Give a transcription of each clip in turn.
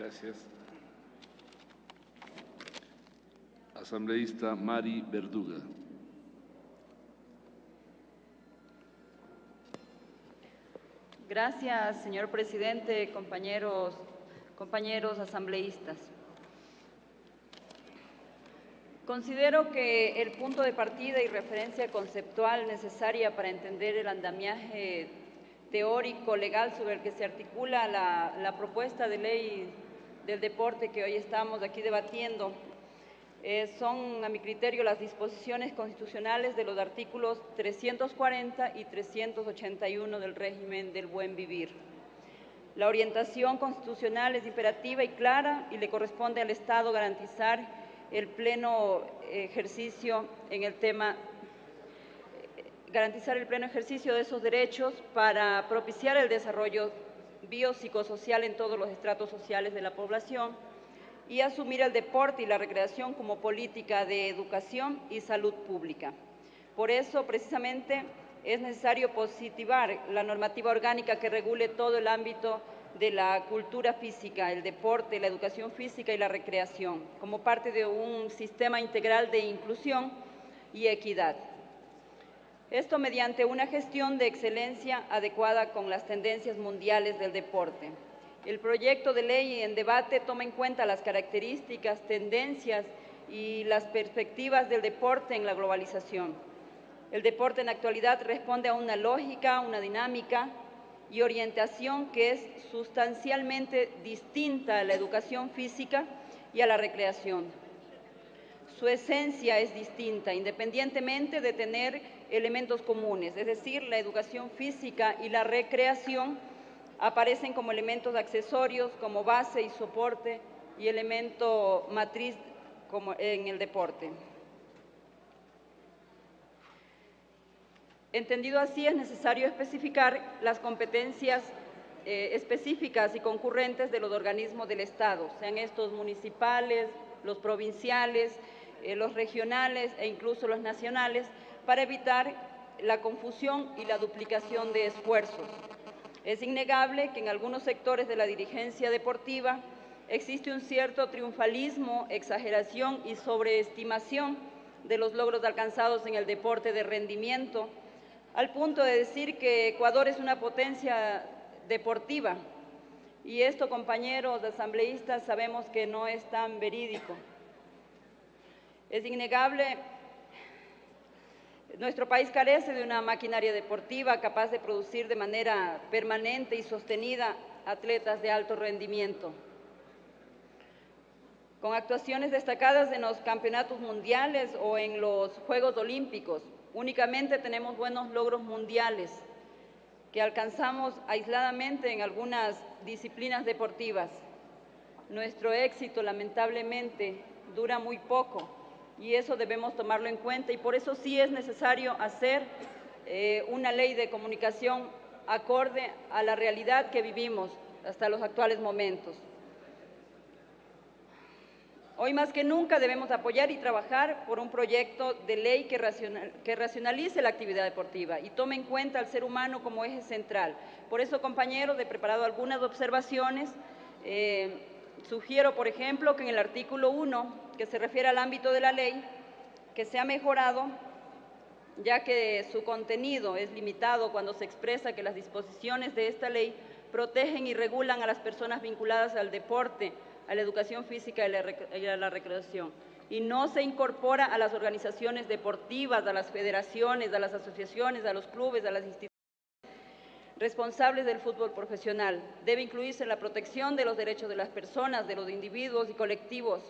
Gracias. Asambleísta Mari Verduga. Gracias, señor presidente, compañeros asambleístas. Considero que el punto de partida y referencia conceptual necesaria para entender el andamiaje teórico, legal sobre el que se articula la propuesta de ley del deporte que hoy estamos aquí debatiendo son, a mi criterio, las disposiciones constitucionales de los artículos 340 y 381 del régimen del buen vivir. La orientación constitucional es imperativa y clara y le corresponde al Estado garantizar el pleno ejercicio de esos derechos para propiciar el desarrollo biopsicosocial en todos los estratos sociales de la población y asumir el deporte y la recreación como política de educación y salud pública. Por eso, precisamente, es necesario positivar la normativa orgánica que regule todo el ámbito de la cultura física, el deporte, la educación física y la recreación, como parte de un sistema integral de inclusión y equidad. Esto mediante una gestión de excelencia adecuada con las tendencias mundiales del deporte. El proyecto de ley en debate toma en cuenta las características, tendencias y las perspectivas del deporte en la globalización. El deporte en la actualidad responde a una lógica, una dinámica y orientación que es sustancialmente distinta a la educación física y a la recreación. Su esencia es distinta, independientemente de tener elementos comunes, es decir, la educación física y la recreación aparecen como elementos accesorios, como base y soporte y elemento matriz como en el deporte. Entendido así, es necesario especificar las competencias específicas y concurrentes de los organismos del Estado, sean estos municipales, los provinciales, los regionales e incluso los nacionales, para evitar la confusión y la duplicación de esfuerzos. Es innegable que en algunos sectores de la dirigencia deportiva existe un cierto triunfalismo, exageración y sobreestimación de los logros alcanzados en el deporte de rendimiento, al punto de decir que Ecuador es una potencia deportiva. Y esto, compañeros asambleístas, sabemos que no es tan verídico. Es innegable. Nuestro país carece de una maquinaria deportiva capaz de producir de manera permanente y sostenida atletas de alto rendimiento. Con actuaciones destacadas en los campeonatos mundiales o en los Juegos Olímpicos, únicamente tenemos buenos logros mundiales que alcanzamos aisladamente en algunas disciplinas deportivas. Nuestro éxito, lamentablemente, dura muy poco. Y eso debemos tomarlo en cuenta y por eso sí es necesario hacer una ley de comunicación acorde a la realidad que vivimos hasta los actuales momentos. Hoy más que nunca debemos apoyar y trabajar por un proyecto de ley que racionalice la actividad deportiva y tome en cuenta al ser humano como eje central. Por eso, compañeros, he preparado algunas observaciones. Sugiero, por ejemplo, que en el artículo 1, que se refiere al ámbito de la ley, que se ha mejorado, ya que su contenido es limitado cuando se expresa que las disposiciones de esta ley protegen y regulan a las personas vinculadas al deporte, a la educación física y a la recreación, y no se incorpora a las organizaciones deportivas, a las federaciones, a las asociaciones, a los clubes, a las instituciones responsables del fútbol profesional. Debe incluirse en la protección de los derechos de las personas, de los individuos y colectivos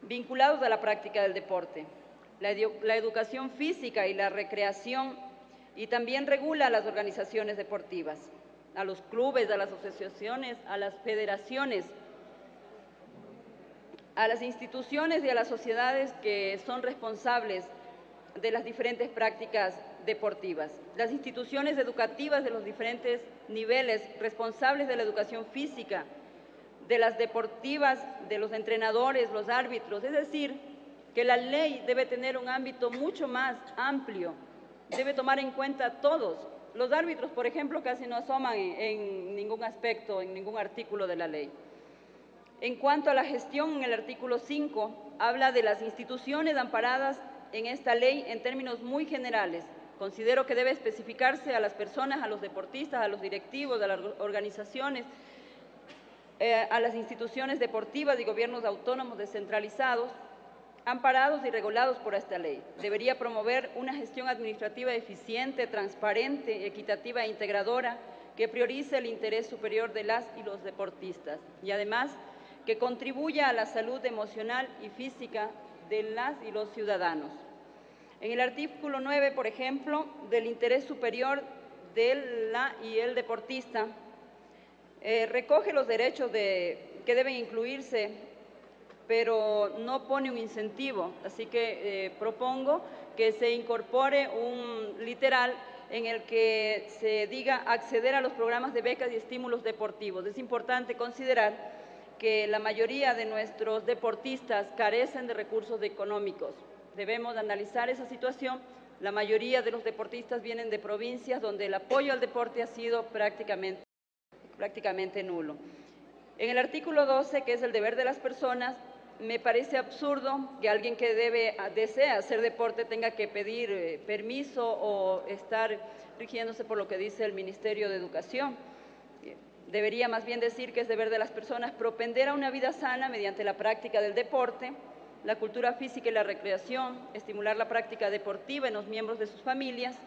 vinculados a la práctica del deporte. La educación física y la recreación y también regula a las organizaciones deportivas, a los clubes, a las asociaciones, a las federaciones, a las instituciones y a las sociedades que son responsables de las diferentes prácticas deportivas. Las instituciones educativas de los diferentes niveles, responsables de la educación física, de las deportivas, de los entrenadores, los árbitros. Es decir, que la ley debe tener un ámbito mucho más amplio, debe tomar en cuenta a todos. Los árbitros, por ejemplo, casi no asoman en ningún aspecto, en ningún artículo de la ley. En cuanto a la gestión, en el artículo 5 habla de las instituciones amparadas en esta ley en términos muy generales. Considero que debe especificarse a las personas, a los deportistas, a los directivos, a las organizaciones, a las instituciones deportivas y gobiernos autónomos descentralizados, amparados y regulados por esta ley. Debería promover una gestión administrativa eficiente, transparente, equitativa e integradora que priorice el interés superior de las y los deportistas y además que contribuya a la salud emocional y física de las y los ciudadanos. En el artículo 9, por ejemplo, del interés superior de la y el deportista, recoge los derechos que deben incluirse, pero no pone un incentivo, así que propongo que se incorpore un literal en el que se diga acceder a los programas de becas y estímulos deportivos. Es importante considerar que la mayoría de nuestros deportistas carecen de recursos económicos. Debemos analizar esa situación. La mayoría de los deportistas vienen de provincias donde el apoyo al deporte ha sido prácticamente nulo. En el artículo 12, que es el deber de las personas, me parece absurdo que alguien que desea hacer deporte tenga que pedir permiso o estar rigiéndose por lo que dice el Ministerio de Educación. Debería más bien decir que es deber de las personas propender a una vida sana mediante la práctica del deporte, la cultura física y la recreación, estimular la práctica deportiva en los miembros de sus familias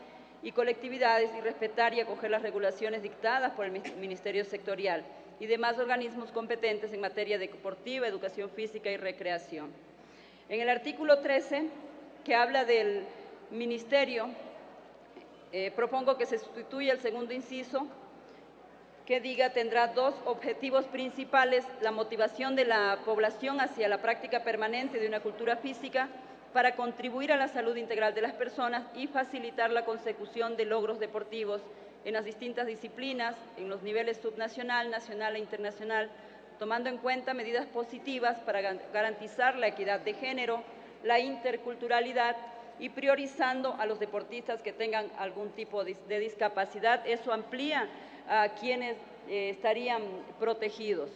y colectividades y respetar y acoger las regulaciones dictadas por el Ministerio Sectorial y demás organismos competentes en materia deportiva, educación física y recreación. En el artículo 13, que habla del Ministerio, propongo que se sustituya el segundo inciso, que diga tendrá dos objetivos principales: la motivación de la población hacia la práctica permanente de una cultura física para contribuir a la salud integral de las personas y facilitar la consecución de logros deportivos en las distintas disciplinas, en los niveles subnacional, nacional e internacional, tomando en cuenta medidas positivas para garantizar la equidad de género, la interculturalidad y priorizando a los deportistas que tengan algún tipo de discapacidad. Eso amplía a quienes estarían protegidos.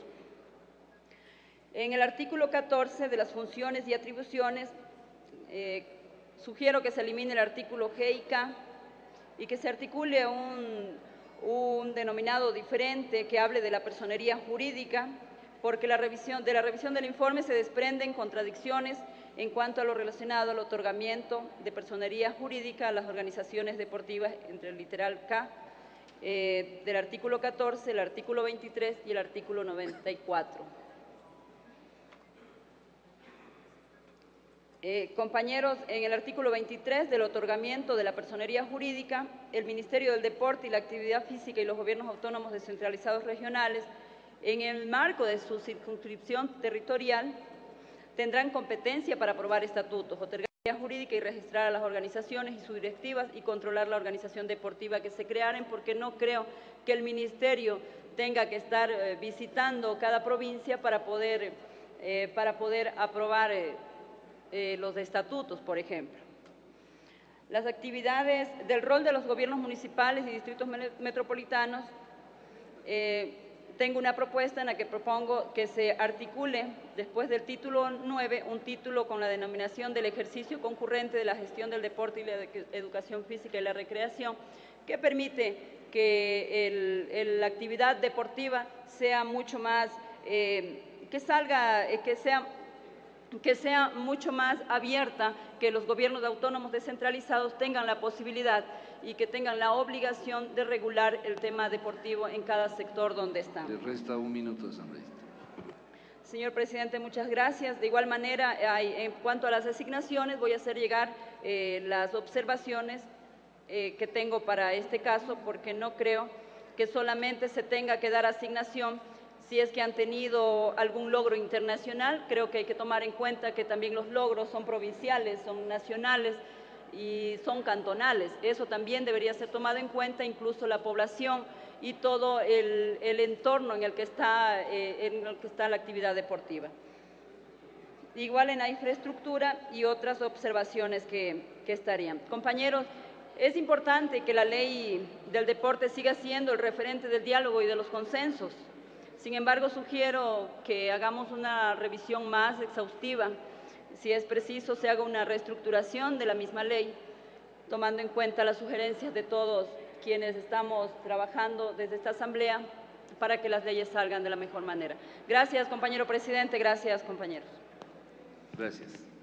En el artículo 14 de las funciones y atribuciones, sugiero que se elimine el artículo G y K y que se articule un denominado diferente que hable de la personería jurídica, porque de la revisión del informe se desprenden contradicciones en cuanto a lo relacionado al otorgamiento de personería jurídica a las organizaciones deportivas entre el literal K del artículo 14, el artículo 23 y el artículo 94. Compañeros, en el artículo 23 del otorgamiento de la personería jurídica, el Ministerio del Deporte y la Actividad Física y los gobiernos autónomos descentralizados regionales, en el marco de su circunscripción territorial, tendrán competencia para aprobar estatutos, otorgar jurídica y registrar a las organizaciones y sus directivas y controlar la organización deportiva que se crearen, porque no creo que el Ministerio tenga que estar visitando cada provincia para poder aprobar los estatutos, por ejemplo. Las actividades del rol de los gobiernos municipales y distritos metropolitanos, tengo una propuesta en la que propongo que se articule, después del título 9, un título con la denominación del ejercicio concurrente de la gestión del deporte y la educación física y la recreación, que permite que la actividad deportiva sea mucho más, que sea mucho más abierta, que los gobiernos autónomos descentralizados tengan la posibilidad y que tengan la obligación de regular el tema deportivo en cada sector donde están. Le resta un minuto, asambleísta. Señor presidente, muchas gracias. De igual manera, en cuanto a las asignaciones, voy a hacer llegar las observaciones que tengo para este caso, porque no creo que solamente se tenga que dar asignación si es que han tenido algún logro internacional. Creo que hay que tomar en cuenta que también los logros son provinciales, son nacionales y son cantonales. Eso también debería ser tomado en cuenta, incluso la población y todo el entorno en el que está la actividad deportiva. Igual en la infraestructura y otras observaciones que estarían. Compañeros, es importante que la ley del deporte siga siendo el referente del diálogo y de los consensos. Sin embargo, sugiero que hagamos una revisión más exhaustiva. Si es preciso, se haga una reestructuración de la misma ley, tomando en cuenta las sugerencias de todos quienes estamos trabajando desde esta Asamblea para que las leyes salgan de la mejor manera. Gracias, compañero presidente. Gracias, compañeros. Gracias.